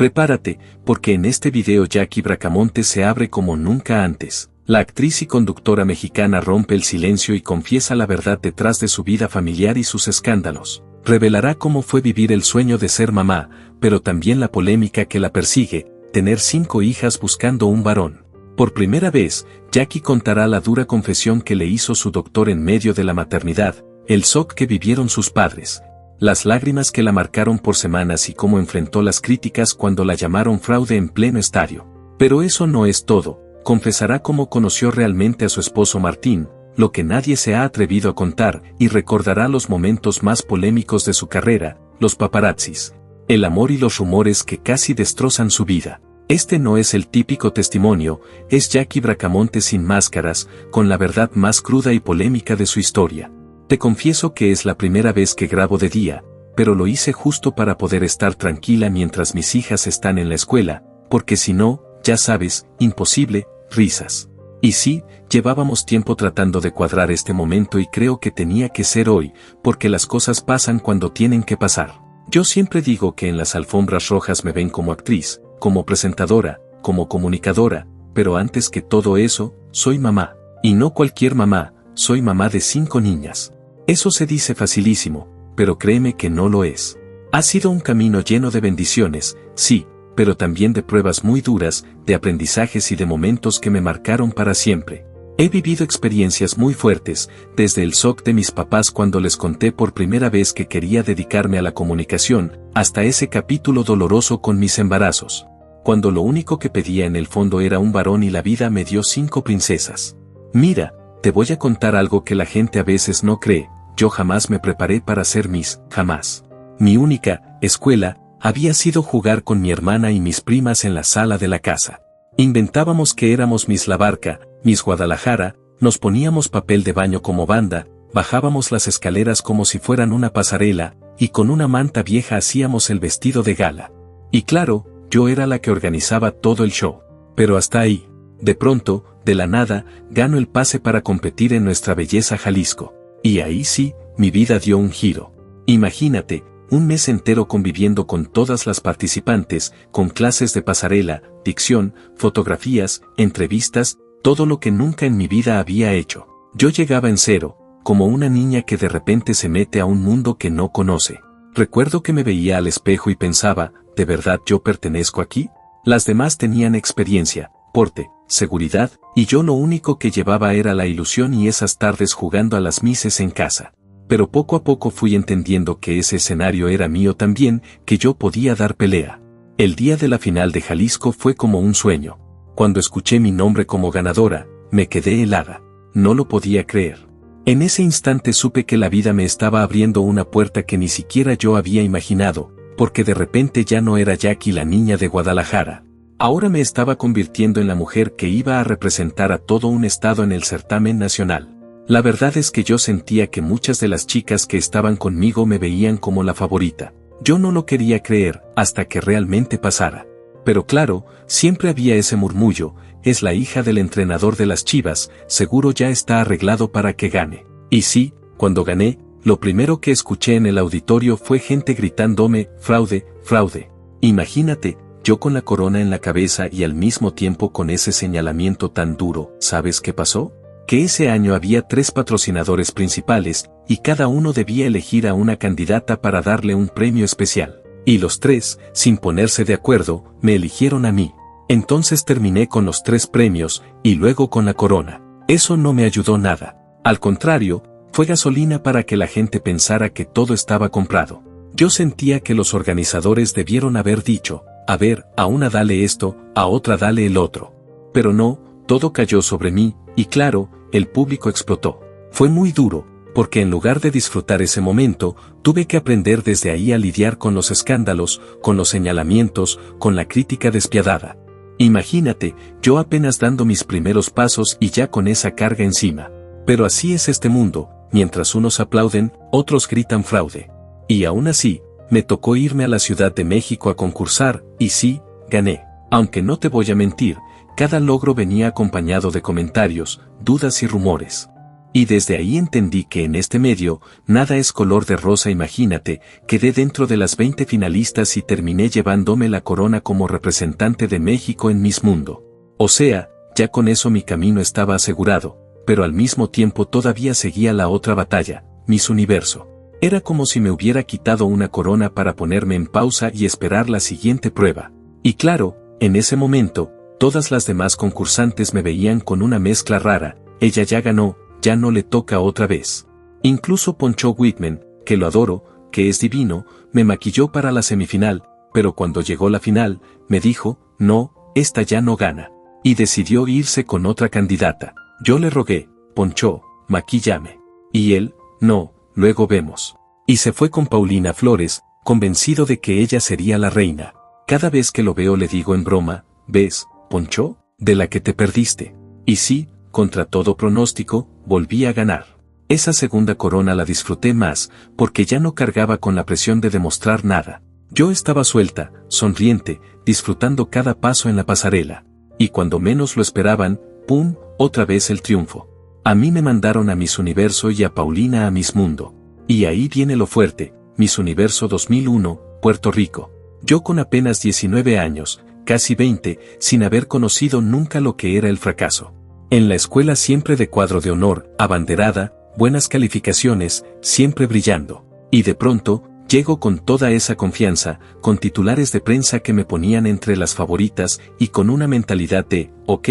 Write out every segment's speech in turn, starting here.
Prepárate, porque en este video Jackie Bracamonte se abre como nunca antes. La actriz y conductora mexicana rompe el silencio y confiesa la verdad detrás de su vida familiar y sus escándalos. Revelará cómo fue vivir el sueño de ser mamá, pero también la polémica que la persigue, tener 5 hijas buscando un varón. Por primera vez, Jackie contará la dura confesión que le hizo su doctor en medio de la maternidad, el shock que vivieron sus padres, las lágrimas que la marcaron por semanas y cómo enfrentó las críticas cuando la llamaron fraude en pleno estadio. Pero eso no es todo, confesará cómo conoció realmente a su esposo Martín, lo que nadie se ha atrevido a contar, y recordará los momentos más polémicos de su carrera, los paparazzis, el amor y los rumores que casi destrozan su vida. Este no es el típico testimonio, es Jackie Bracamonte sin máscaras, con la verdad más cruda y polémica de su historia. Te confieso que es la primera vez que grabo de día, pero lo hice justo para poder estar tranquila mientras mis hijas están en la escuela, porque si no, ya sabes, imposible, risas. Y sí, llevábamos tiempo tratando de cuadrar este momento y creo que tenía que ser hoy, porque las cosas pasan cuando tienen que pasar. Yo siempre digo que en las alfombras rojas me ven como actriz, como presentadora, como comunicadora, pero antes que todo eso, soy mamá. Y no cualquier mamá, soy mamá de 5 niñas. Eso se dice facilísimo, pero créeme que no lo es. Ha sido un camino lleno de bendiciones, sí, pero también de pruebas muy duras, de aprendizajes y de momentos que me marcaron para siempre. He vivido experiencias muy fuertes, desde el shock de mis papás cuando les conté por primera vez que quería dedicarme a la comunicación, hasta ese capítulo doloroso con mis embarazos, cuando lo único que pedía en el fondo era un varón y la vida me dio 5 princesas. Mira, te voy a contar algo que la gente a veces no cree, yo jamás me preparé para ser Miss, jamás. Mi única escuela había sido jugar con mi hermana y mis primas en la sala de la casa. Inventábamos que éramos Miss La Barca, Miss Guadalajara, nos poníamos papel de baño como banda, bajábamos las escaleras como si fueran una pasarela, y con una manta vieja hacíamos el vestido de gala. Y claro, yo era la que organizaba todo el show. Pero hasta ahí. De pronto, de la nada, gano el pase para competir en Nuestra Belleza Jalisco. Y ahí sí, mi vida dio un giro. Imagínate, un mes entero conviviendo con todas las participantes, con clases de pasarela, dicción, fotografías, entrevistas, todo lo que nunca en mi vida había hecho. Yo llegaba en cero, como una niña que de repente se mete a un mundo que no conoce. Recuerdo que me veía al espejo y pensaba, ¿de verdad yo pertenezco aquí? Las demás tenían experiencia, porte, seguridad, y yo lo único que llevaba era la ilusión y esas tardes jugando a las mises en casa. Pero poco a poco fui entendiendo que ese escenario era mío también, que yo podía dar pelea. El día de la final de Jalisco fue como un sueño. Cuando escuché mi nombre como ganadora, me quedé helada. No lo podía creer. En ese instante supe que la vida me estaba abriendo una puerta que ni siquiera yo había imaginado, porque de repente ya no era Jackie la niña de Guadalajara. Ahora me estaba convirtiendo en la mujer que iba a representar a todo un estado en el certamen nacional. La verdad es que yo sentía que muchas de las chicas que estaban conmigo me veían como la favorita. Yo no lo quería creer hasta que realmente pasara. Pero claro, siempre había ese murmullo, es la hija del entrenador de las Chivas, seguro ya está arreglado para que gane. Y sí, cuando gané, lo primero que escuché en el auditorio fue gente gritándome, fraude, fraude. Imagínate, yo con la corona en la cabeza y al mismo tiempo con ese señalamiento tan duro. ¿Sabes qué pasó? Que ese año había 3 patrocinadores principales, y cada uno debía elegir a una candidata para darle un premio especial. Y los 3, sin ponerse de acuerdo, me eligieron a mí. Entonces terminé con los 3 premios, y luego con la corona. Eso no me ayudó nada. Al contrario, fue gasolina para que la gente pensara que todo estaba comprado. Yo sentía que los organizadores debieron haber dicho, a ver, a una dale esto, a otra dale el otro. Pero no, todo cayó sobre mí, y claro, el público explotó. Fue muy duro, porque en lugar de disfrutar ese momento, tuve que aprender desde ahí a lidiar con los escándalos, con los señalamientos, con la crítica despiadada. Imagínate, yo apenas dando mis primeros pasos y ya con esa carga encima. Pero así es este mundo, mientras unos aplauden, otros gritan fraude. Y aún así, me tocó irme a la Ciudad de México a concursar, y sí, gané. Aunque no te voy a mentir, cada logro venía acompañado de comentarios, dudas y rumores. Y desde ahí entendí que en este medio, nada es color de rosa. Imagínate, quedé dentro de las 20 finalistas y terminé llevándome la corona como representante de México en Miss Mundo. O sea, ya con eso mi camino estaba asegurado, pero al mismo tiempo todavía seguía la otra batalla, Miss Universo. Era como si me hubiera quitado una corona para ponerme en pausa y esperar la siguiente prueba. Y claro, en ese momento, todas las demás concursantes me veían con una mezcla rara, ella ya ganó, ya no le toca otra vez. Incluso Poncho Whitman, que lo adoro, que es divino, me maquilló para la semifinal, pero cuando llegó la final, me dijo, no, esta ya no gana. Y decidió irse con otra candidata. Yo le rogué, Poncho, maquíllame. Y él, no, luego vemos. Y se fue con Paulina Flores, convencido de que ella sería la reina. Cada vez que lo veo le digo en broma, ¿ves, Poncho? De la que te perdiste. Y sí, contra todo pronóstico, volví a ganar. Esa segunda corona la disfruté más, porque ya no cargaba con la presión de demostrar nada. Yo estaba suelta, sonriente, disfrutando cada paso en la pasarela. Y cuando menos lo esperaban, ¡pum!, otra vez el triunfo. A mí me mandaron a Miss Universo y a Paulina a Miss Mundo. Y ahí viene lo fuerte, Miss Universo 2001, Puerto Rico. Yo con apenas 19 años, casi 20, sin haber conocido nunca lo que era el fracaso. En la escuela siempre de cuadro de honor, abanderada, buenas calificaciones, siempre brillando. Y de pronto, llego con toda esa confianza, con titulares de prensa que me ponían entre las favoritas y con una mentalidad de, ok,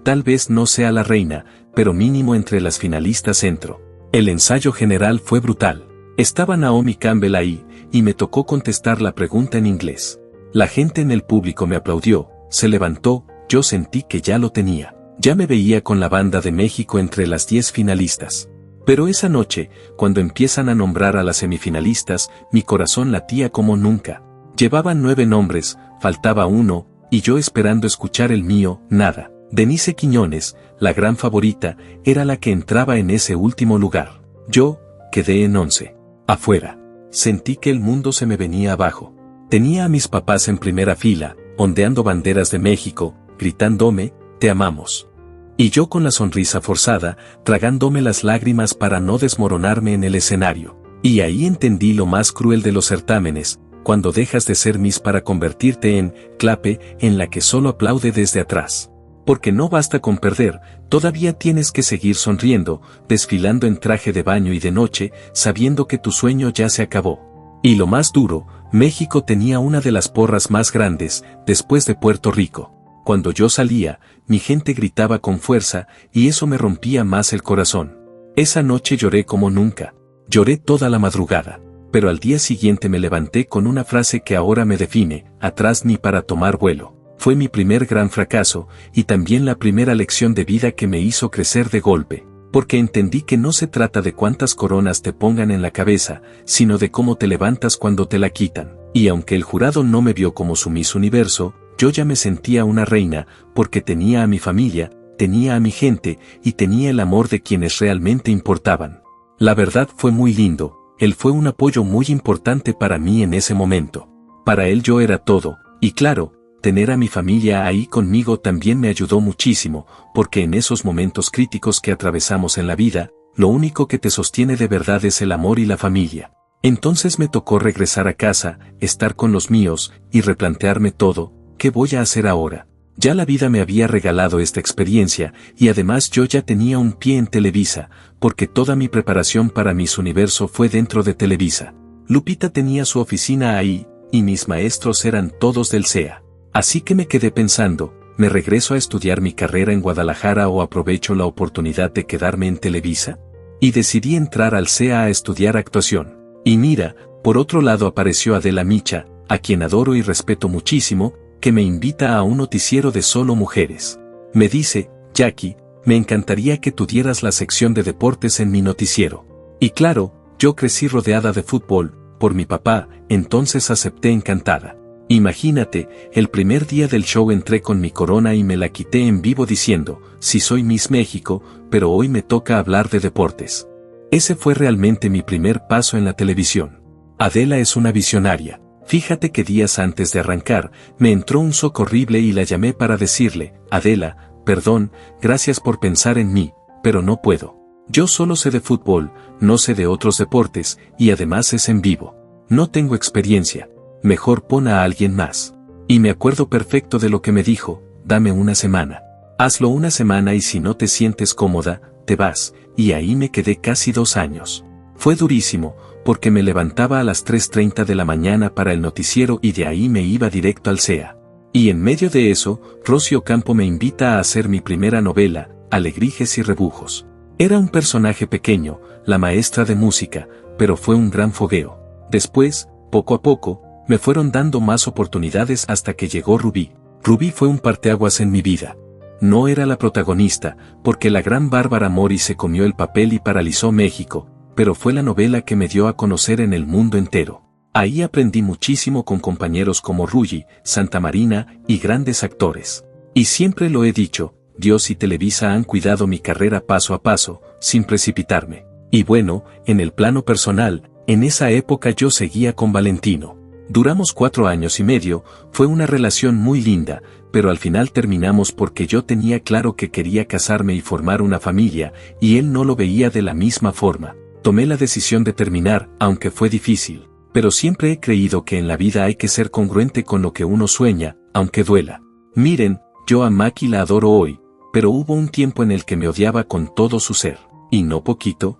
tal vez no sea la reina, pero mínimo entre las finalistas entro. El ensayo general fue brutal. Estaba Naomi Campbell ahí, y me tocó contestar la pregunta en inglés. La gente en el público me aplaudió, se levantó, yo sentí que ya lo tenía. Ya me veía con la banda de México entre las 10 finalistas. Pero esa noche, cuando empiezan a nombrar a las semifinalistas, mi corazón latía como nunca. Llevaban 9 nombres, faltaba uno, y yo esperando escuchar el mío, nada. Denise Quiñones, la gran favorita, era la que entraba en ese último lugar. Yo, quedé en 11. Afuera. Sentí que el mundo se me venía abajo. Tenía a mis papás en primera fila, ondeando banderas de México, gritándome, te amamos. Y yo con la sonrisa forzada, tragándome las lágrimas para no desmoronarme en el escenario. Y ahí entendí lo más cruel de los certámenes, cuando dejas de ser Miss para convertirte en clape, en la que solo aplaude desde atrás. Porque no basta con perder, todavía tienes que seguir sonriendo, desfilando en traje de baño y de noche, sabiendo que tu sueño ya se acabó. Y lo más duro, México tenía una de las porras más grandes, después de Puerto Rico. Cuando yo salía, mi gente gritaba con fuerza, y eso me rompía más el corazón. Esa noche lloré como nunca. Lloré toda la madrugada. Pero al día siguiente me levanté con una frase que ahora me define, atrás ni para tomar vuelo. Fue mi primer gran fracaso, y también la primera lección de vida que me hizo crecer de golpe. Porque entendí que no se trata de cuántas coronas te pongan en la cabeza, sino de cómo te levantas cuando te la quitan. Y aunque el jurado no me vio como su Miss Universo, yo ya me sentía una reina, porque tenía a mi familia, tenía a mi gente, y tenía el amor de quienes realmente importaban. La verdad fue muy lindo, él fue un apoyo muy importante para mí en ese momento. Para él yo era todo, y claro, tener a mi familia ahí conmigo también me ayudó muchísimo, porque en esos momentos críticos que atravesamos en la vida, lo único que te sostiene de verdad es el amor y la familia. Entonces me tocó regresar a casa, estar con los míos, y replantearme todo. ¿Qué voy a hacer ahora? Ya la vida me había regalado esta experiencia, y además yo ya tenía un pie en Televisa, porque toda mi preparación para Miss Universo fue dentro de Televisa. Lupita tenía su oficina ahí, y mis maestros eran todos del CEA. Así que me quedé pensando, ¿me regreso a estudiar mi carrera en Guadalajara o aprovecho la oportunidad de quedarme en Televisa? Y decidí entrar al CEA a estudiar actuación. Y mira, por otro lado apareció Adela Micha, a quien adoro y respeto muchísimo, que me invita a un noticiero de solo mujeres. Me dice, Jackie, me encantaría que tú dieras la sección de deportes en mi noticiero. Y claro, yo crecí rodeada de fútbol, por mi papá, entonces acepté encantada. Imagínate, el primer día del show entré con mi corona y me la quité en vivo diciendo, sí soy Miss México, pero hoy me toca hablar de deportes. Ese fue realmente mi primer paso en la televisión. Adela es una visionaria. Fíjate que días antes de arrancar, me entró un shock horrible y la llamé para decirle, Adela, perdón, gracias por pensar en mí, pero no puedo. Yo solo sé de fútbol, no sé de otros deportes, y además es en vivo. No tengo experiencia. Mejor pon a alguien más. Y me acuerdo perfecto de lo que me dijo, dame una semana. Hazlo una semana y si no te sientes cómoda, te vas, y ahí me quedé casi 2 años. Fue durísimo, porque me levantaba a las 3:30 de la mañana para el noticiero y de ahí me iba directo al CEA. Y en medio de eso, Rocío Campo me invita a hacer mi primera novela, Alegrijes y Rebujos. Era un personaje pequeño, la maestra de música, pero fue un gran fogueo. Después, poco a poco, me fueron dando más oportunidades hasta que llegó Rubí. Rubí fue un parteaguas en mi vida. No era la protagonista, porque la gran Bárbara Mori se comió el papel y paralizó México, pero fue la novela que me dio a conocer en el mundo entero. Ahí aprendí muchísimo con compañeros como Ruggi, Santa Marina y grandes actores. Y siempre lo he dicho, Dios y Televisa han cuidado mi carrera paso a paso, sin precipitarme. Y bueno, en el plano personal, en esa época yo seguía con Valentino. Duramos 4 años y medio, fue una relación muy linda, pero al final terminamos porque yo tenía claro que quería casarme y formar una familia, y él no lo veía de la misma forma. Tomé la decisión de terminar, aunque fue difícil. Pero siempre he creído que en la vida hay que ser congruente con lo que uno sueña, aunque duela. Miren, yo a Maki la adoro hoy, pero hubo un tiempo en el que me odiaba con todo su ser. Y no poquito,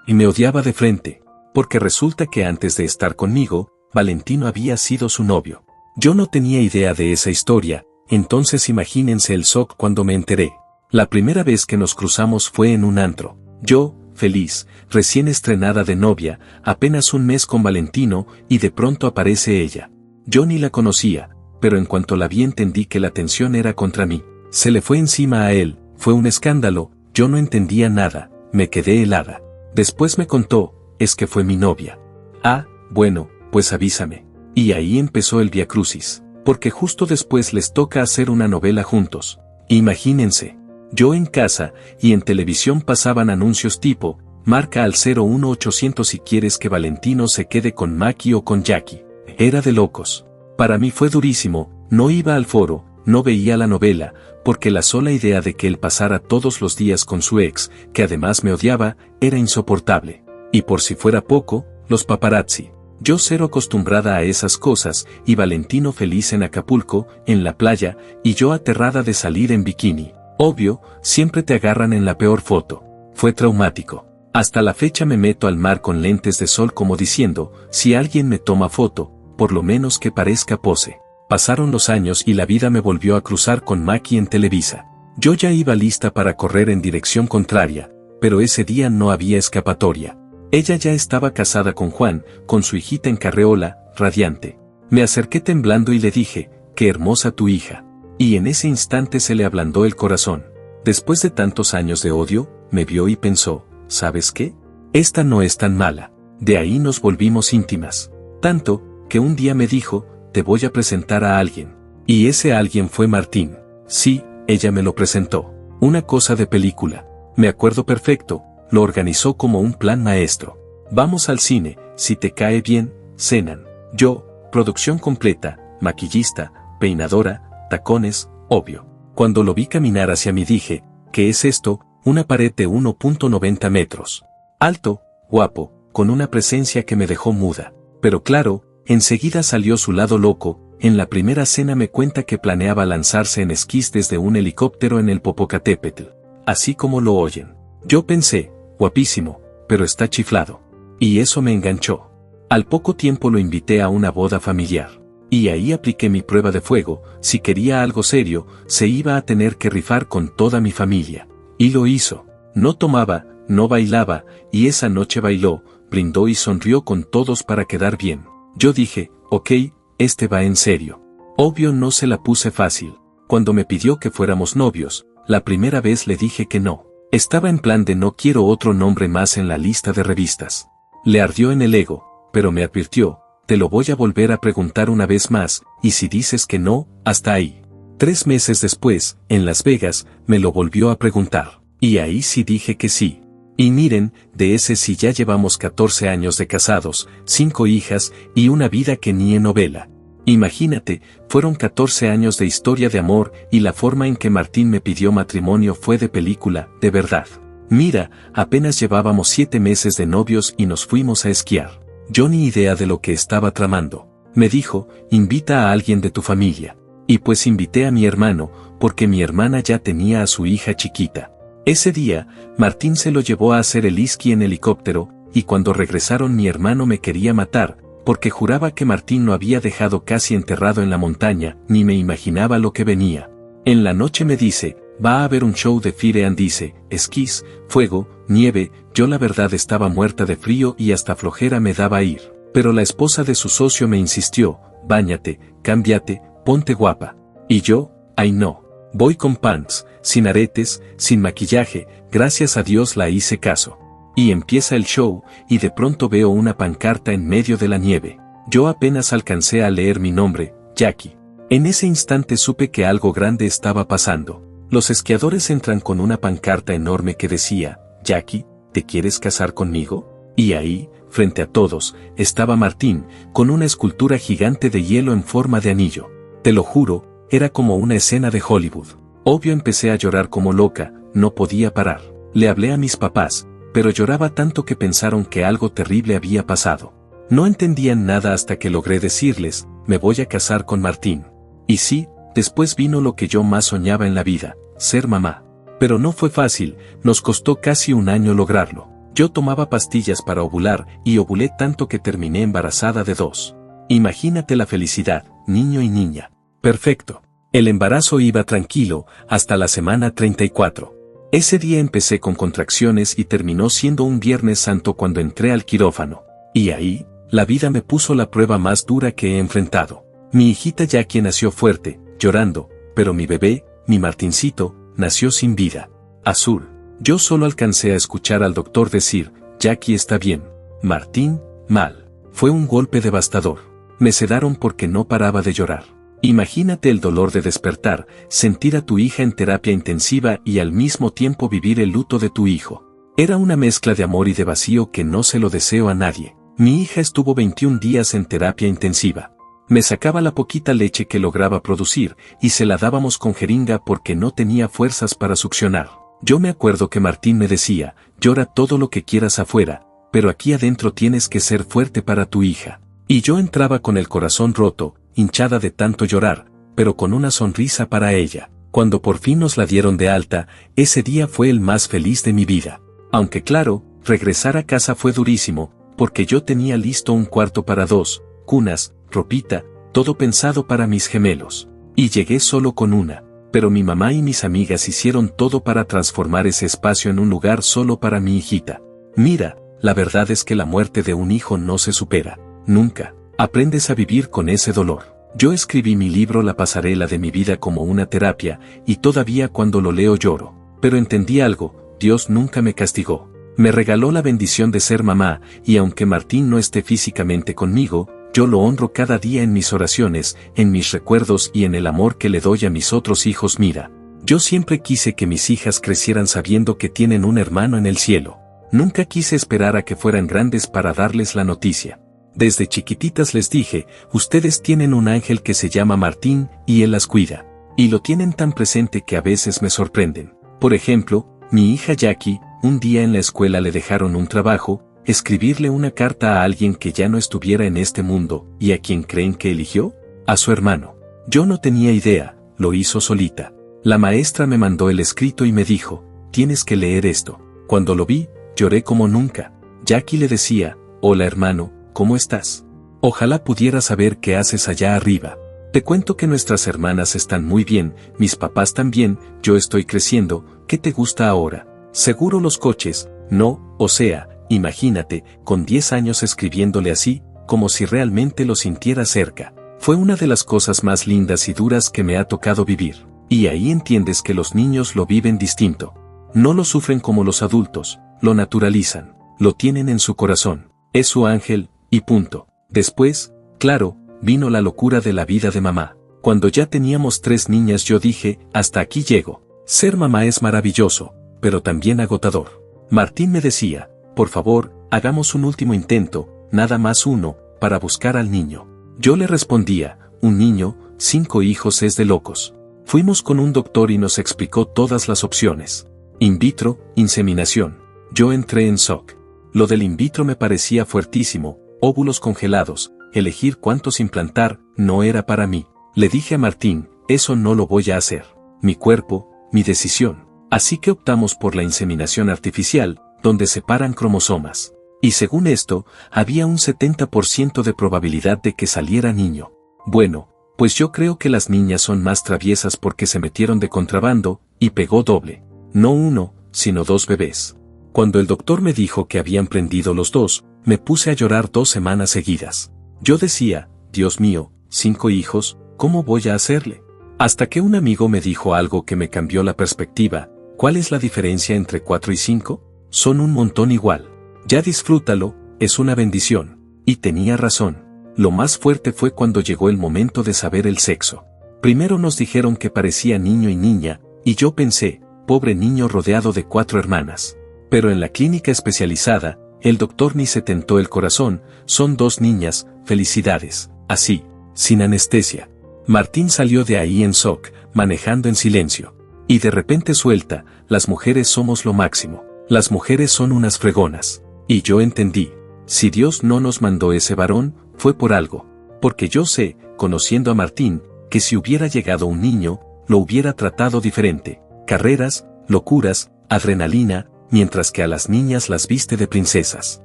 y me odiaba de frente. Porque resulta que antes de estar conmigo, Valentino había sido su novio. Yo no tenía idea de esa historia, entonces imagínense el shock cuando me enteré. La primera vez que nos cruzamos fue en un antro. Yo, feliz, recién estrenada de novia, apenas un mes con Valentino, y de pronto aparece ella. Yo ni la conocía, pero en cuanto la vi entendí que la atención era contra mí. Se le fue encima a él, fue un escándalo, yo no entendía nada, me quedé helada. Después me contó, es que fue mi novia. Ah, bueno, pues avísame. Y ahí empezó el viacrucis, porque justo después les toca hacer una novela juntos. Imagínense. Yo en casa, y en televisión pasaban anuncios tipo, marca al 01800 si quieres que Valentino se quede con Maki o con Jackie. Era de locos. Para mí fue durísimo, no iba al foro, no veía la novela, porque la sola idea de que él pasara todos los días con su ex, que además me odiaba, era insoportable. Y por si fuera poco, los paparazzi. Yo cero acostumbrada a esas cosas, y Valentino feliz en Acapulco, en la playa, y yo aterrada de salir en bikini. Obvio, siempre te agarran en la peor foto. Fue traumático. Hasta la fecha me meto al mar con lentes de sol como diciendo, si alguien me toma foto, por lo menos que parezca pose. Pasaron los años y la vida me volvió a cruzar con Maki en Televisa. Yo ya iba lista para correr en dirección contraria, pero ese día no había escapatoria. Ella ya estaba casada con Juan, con su hijita en carreola, radiante. Me acerqué temblando y le dije, qué hermosa tu hija. Y en ese instante se le ablandó el corazón. Después de tantos años de odio, me vio y pensó, ¿sabes qué? Esta no es tan mala. De ahí nos volvimos íntimas. Tanto, que un día me dijo, te voy a presentar a alguien. Y ese alguien fue Martín. Sí, ella me lo presentó. Una cosa de película. Me acuerdo perfecto, lo organizó como un plan maestro. Vamos al cine, si te cae bien, cenan. Yo, producción completa, maquillista, peinadora, tacones, obvio. Cuando lo vi caminar hacia mí dije, ¿qué es esto? Una pared de 1.90 metros. Alto, guapo, con una presencia que me dejó muda. Pero claro, enseguida salió su lado loco, en la primera cena me cuenta que planeaba lanzarse en esquís desde un helicóptero en el Popocatépetl. Así como lo oyen. Yo pensé, guapísimo, pero está chiflado. Y eso me enganchó. Al poco tiempo lo invité a una boda familiar. Y ahí apliqué mi prueba de fuego, si quería algo serio, se iba a tener que rifar con toda mi familia. Y lo hizo. No tomaba, no bailaba, y esa noche bailó, brindó y sonrió con todos para quedar bien. Yo dije, ok, este va en serio. Obvio no se la puse fácil. Cuando me pidió que fuéramos novios, la primera vez le dije que no. Estaba en plan de no quiero otro nombre más en la lista de revistas. Le ardió en el ego, pero me advirtió, te lo voy a volver a preguntar una vez más, y si dices que no, hasta ahí. 3 meses después, en Las Vegas, me lo volvió a preguntar, y ahí sí dije que sí. Y miren, de ese sí ya llevamos 14 años de casados, 5 hijas, y una vida que ni en novela. Imagínate, fueron 14 años de historia de amor, y la forma en que Martín me pidió matrimonio fue de película, de verdad. Mira, apenas llevábamos 7 meses de novios y nos fuimos a esquiar. Yo ni idea de lo que estaba tramando. Me dijo, invita a alguien de tu familia. Y pues invité a mi hermano, porque mi hermana ya tenía a su hija chiquita. Ese día, Martín se lo llevó a hacer el esquí en helicóptero, y cuando regresaron mi hermano me quería matar, porque juraba que Martín lo había dejado casi enterrado en la montaña, ni me imaginaba lo que venía. En la noche me dice, va a haber un show de Fire and Ice, esquís, fuego, nieve. Yo la verdad estaba muerta de frío y hasta flojera me daba ir, pero la esposa de su socio me insistió, báñate, cámbiate, ponte guapa. Y yo, ay no, voy con pants, sin aretes, sin maquillaje, gracias a Dios la hice caso. Y empieza el show, y de pronto veo una pancarta en medio de la nieve. Yo apenas alcancé a leer mi nombre, Jackie. En ese instante supe que algo grande estaba pasando. Los esquiadores entran con una pancarta enorme que decía, Jackie, ¿te quieres casar conmigo? Y ahí, frente a todos, estaba Martín, con una escultura gigante de hielo en forma de anillo. Te lo juro, era como una escena de Hollywood. Obvio empecé a llorar como loca, no podía parar. Le hablé a mis papás, pero lloraba tanto que pensaron que algo terrible había pasado. No entendían nada hasta que logré decirles, me voy a casar con Martín. Y sí, después vino lo que yo más soñaba en la vida, ser mamá. Pero no fue fácil, nos costó casi un año lograrlo. Yo tomaba pastillas para ovular y ovulé tanto que terminé embarazada de 2. Imagínate la felicidad, niño y niña. Perfecto. El embarazo iba tranquilo, hasta la semana 34. Ese día empecé con contracciones y terminó siendo un Viernes Santo cuando entré al quirófano. Y ahí, la vida me puso la prueba más dura que he enfrentado. Mi hijita Jackie nació fuerte, llorando, pero mi bebé, mi Martincito, nació sin vida. Azul. Yo solo alcancé a escuchar al doctor decir, Jackie está bien. Martín, mal. Fue un golpe devastador. Me sedaron porque no paraba de llorar. Imagínate el dolor de despertar, sentir a tu hija en terapia intensiva y al mismo tiempo vivir el luto de tu hijo. Era una mezcla de amor y de vacío que no se lo deseo a nadie. Mi hija estuvo 21 días en terapia intensiva. Me sacaba la poquita leche que lograba producir y se la dábamos con jeringa porque no tenía fuerzas para succionar. Yo me acuerdo que Martín me decía, llora todo lo que quieras afuera, pero aquí adentro tienes que ser fuerte para tu hija. Y yo entraba con el corazón roto, hinchada de tanto llorar, pero con una sonrisa para ella. Cuando por fin nos la dieron de alta, ese día fue el más feliz de mi vida. Aunque claro, regresar a casa fue durísimo, porque yo tenía listo un cuarto para 2, cunas, ropita, todo pensado para mis gemelos. Y llegué solo con una, pero mi mamá y mis amigas hicieron todo para transformar ese espacio en un lugar solo para mi hijita. Mira, la verdad es que la muerte de un hijo no se supera, nunca. Aprendes a vivir con ese dolor. Yo escribí mi libro La pasarela de mi vida como una terapia, y todavía cuando lo leo lloro. Pero entendí algo, Dios nunca me castigó. Me regaló la bendición de ser mamá, y aunque Martín no esté físicamente conmigo, yo lo honro cada día en mis oraciones, en mis recuerdos y en el amor que le doy a mis otros hijos. Mira, yo siempre quise que mis hijas crecieran sabiendo que tienen un hermano en el cielo. Nunca quise esperar a que fueran grandes para darles la noticia. Desde chiquititas les dije, ustedes tienen un ángel que se llama Martín y él las cuida. Y lo tienen tan presente que a veces me sorprenden. Por ejemplo, mi hija Jackie, un día en la escuela le dejaron un trabajo, escribirle una carta a alguien que ya no estuviera en este mundo. ¿Y a quién creen que eligió? A su hermano. Yo no tenía idea, lo hizo solita. La maestra me mandó el escrito y me dijo, tienes que leer esto. Cuando lo vi, lloré como nunca. Jackie le decía, hola hermano, ¿cómo estás? Ojalá pudiera saber qué haces allá arriba. Te cuento que nuestras hermanas están muy bien, mis papás también, yo estoy creciendo, ¿qué te gusta ahora? Seguro los coches, no, o sea, imagínate, con 10 años escribiéndole así, como si realmente lo sintiera cerca. Fue una de las cosas más lindas y duras que me ha tocado vivir. Y ahí entiendes que los niños lo viven distinto. No lo sufren como los adultos, lo naturalizan, lo tienen en su corazón, es su ángel, y punto. Después, claro, vino la locura de la vida de mamá. Cuando ya teníamos 3 niñas yo dije, hasta aquí llego. Ser mamá es maravilloso, pero también agotador. Martín me decía, por favor, hagamos un último intento, nada más uno, para buscar al niño. Yo le respondía, un niño, 5 hijos es de locos. Fuimos con un doctor y nos explicó todas las opciones. In vitro, inseminación. Yo entré en shock. Lo del in vitro me parecía fuertísimo, óvulos congelados, elegir cuántos implantar, no era para mí. Le dije a Martín, eso no lo voy a hacer. Mi cuerpo, mi decisión. Así que optamos por la inseminación artificial, donde separan cromosomas. Y según esto, había un 70% de probabilidad de que saliera niño. Bueno, pues yo creo que las niñas son más traviesas porque se metieron de contrabando, y pegó doble. No uno, sino 2 bebés. Cuando el doctor me dijo que habían prendido los 2, me puse a llorar 2 semanas seguidas. Yo decía, Dios mío, 5 hijos, ¿cómo voy a hacerle? Hasta que un amigo me dijo algo que me cambió la perspectiva. ¿Cuál es la diferencia entre 4 y 5? Son un montón igual. Ya disfrútalo, es una bendición. Y tenía razón. Lo más fuerte fue cuando llegó el momento de saber el sexo. Primero nos dijeron que parecía niño y niña, y yo pensé, pobre niño rodeado de 4 hermanas. Pero en la clínica especializada, el doctor ni se tentó el corazón, son 2 niñas, felicidades, así, sin anestesia. Martín salió de ahí en shock, manejando en silencio. Y de repente suelta, las mujeres somos lo máximo, las mujeres son unas fregonas. Y yo entendí, si Dios no nos mandó ese varón, fue por algo. Porque yo sé, conociendo a Martín, que si hubiera llegado un niño, lo hubiera tratado diferente. Carreras, locuras, adrenalina, mientras que a las niñas las viste de princesas.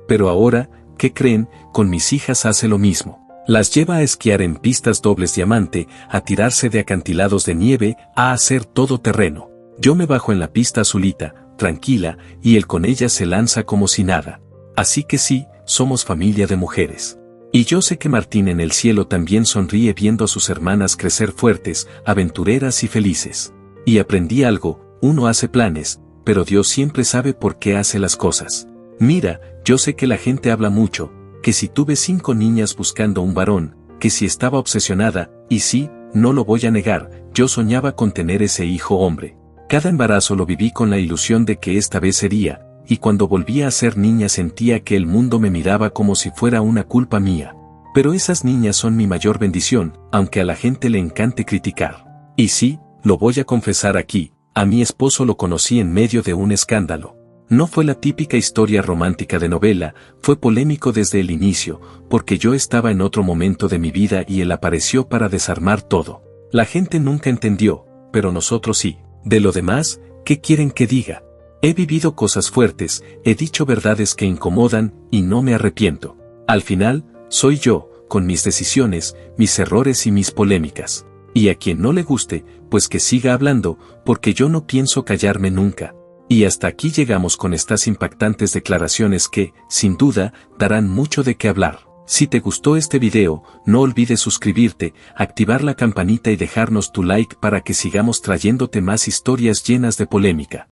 Pero ahora, ¿qué creen? Con mis hijas hace lo mismo. Las lleva a esquiar en pistas dobles diamante, a tirarse de acantilados de nieve, a hacer todo terreno. Yo me bajo en la pista azulita, tranquila, y él con ella se lanza como si nada. Así que sí, somos familia de mujeres. Y yo sé que Martín en el cielo también sonríe viendo a sus hermanas crecer fuertes, aventureras y felices. Y aprendí algo, uno hace planes, pero Dios siempre sabe por qué hace las cosas. Mira, yo sé que la gente habla mucho, que si tuve 5 niñas buscando un varón, que si estaba obsesionada, y sí, no lo voy a negar, yo soñaba con tener ese hijo hombre. Cada embarazo lo viví con la ilusión de que esta vez sería, y cuando volvía a ser niña sentía que el mundo me miraba como si fuera una culpa mía. Pero esas niñas son mi mayor bendición, aunque a la gente le encante criticar. Y sí, lo voy a confesar aquí, a mi esposo lo conocí en medio de un escándalo. No fue la típica historia romántica de novela, fue polémico desde el inicio, porque yo estaba en otro momento de mi vida y él apareció para desarmar todo. La gente nunca entendió, pero nosotros sí. De lo demás, ¿qué quieren que diga? He vivido cosas fuertes, he dicho verdades que incomodan, y no me arrepiento. Al final, soy yo, con mis decisiones, mis errores y mis polémicas. Y a quien no le guste, pues que siga hablando, porque yo no pienso callarme nunca. Y hasta aquí llegamos con estas impactantes declaraciones que, sin duda, darán mucho de qué hablar. Si te gustó este video, no olvides suscribirte, activar la campanita y dejarnos tu like para que sigamos trayéndote más historias llenas de polémica.